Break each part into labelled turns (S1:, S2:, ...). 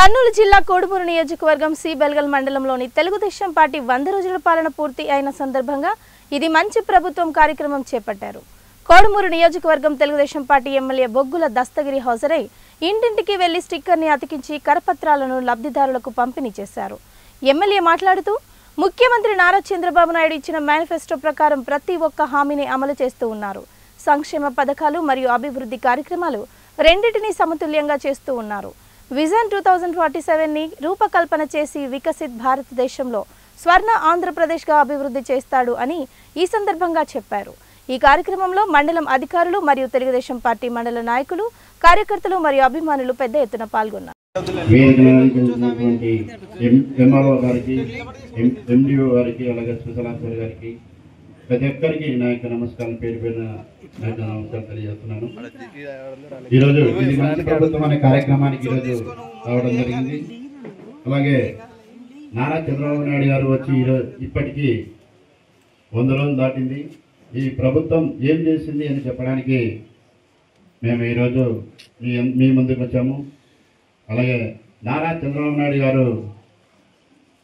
S1: కర్నూలు జిల్లా కోడుమూరు నియోజకవర్గం సి బెల్గల్ మండలంలోని తెలుగుదేశం పార్టీ 100 రోజుల పాలన పూర్తి అయిన సందర్భంగా ఇది మంచి ప్రభుత్వం కార్యక్రమం చేపట్టారు. కోడుమూరు నియోజకవర్గం తెలుగుదేశం పార్టీ ఎమ్మెల్యే బొగ్గుల దస్తగిరి హాజరై ఇంటింటికి వెళ్లి స్టిక్కర్ని అతికించి కరపత్రాలను లబ్ధిదారులకు పంపిణీ చేశారు. ఎమ్మెల్యే మాట్లాడుతూ ముఖ్యమంత్రి నారా చంద్రబాబు నాయుడు ఇచ్చిన మేనిఫెస్టో ప్రకారం ప్రతి ఒక్క హామీని అమలు చేస్తూ ఉన్నారు. సంక్షేమ పథకాలు మరియు అభివృద్ధి కార్యక్రమాలు రెండింటినీ సమతుల్యంగా చేస్తూ ఉన్నారు. విజన్ 2047 ని రూపకల్పన చేసి వికసిత్ భారతదేశంలో స్వర్ణ ఆంధ్రప్రదేశ్గా అభివృద్ధి చేస్తాడు అని ఈ సందర్భంగా చెప్పారు. ఈ కార్యక్రమంలో మండలం అధికారులు మరియు తెలుగుదేశం పార్టీ మండల నాయకులు, కార్యకర్తలు మరియు అభిమానులు పెద్ద ఎత్తున పాల్గొన్నారు.
S2: ప్రతి ఒక్కరికి నా యొక్క నమస్కారం పేరు పేరున నమస్కారం తెలియజేస్తున్నాను. ఈరోజు ఇది మంచి ప్రభుత్వం అనే కార్యక్రమానికి ఈరోజు రావడం జరిగింది. అలాగే నారా చంద్రబాబు నాయుడు గారు వచ్చి ఇప్పటికీ 100 రోజులు దాటింది. ఈ ప్రభుత్వం ఏం చేసింది అని చెప్పడానికి మేము ఈరోజు మీ ముందుకు వచ్చాము. అలాగే నారా చంద్రబాబు నాయుడు గారు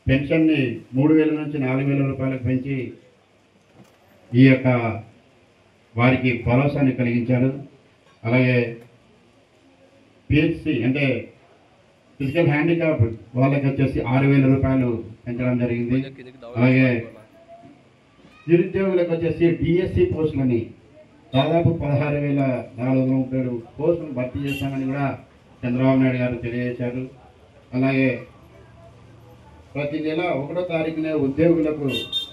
S2: పెన్షన్ని 3000 నుంచి 4000 రూపాయలకు పెంచి ఈ యొక్క వారికి భరోసాని కలిగించారు. అలాగే పిహెచ్సి అంటే ఫిజికల్ హ్యాండిక్యాప్ వాళ్ళకి వచ్చేసి 6000 రూపాయలు పెంచడం జరిగింది. అలాగే నిరుద్యోగులకు వచ్చేసి డిఎస్సి పోస్టులని దాదాపు 16,437 పోస్టులు భర్తీ చేస్తామని కూడా చంద్రబాబు నాయుడు గారు తెలియజేశారు. అలాగే ప్రతి నెల 1వ తారీఖునే ఉద్యోగులకు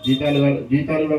S2: జీతాలు కూడా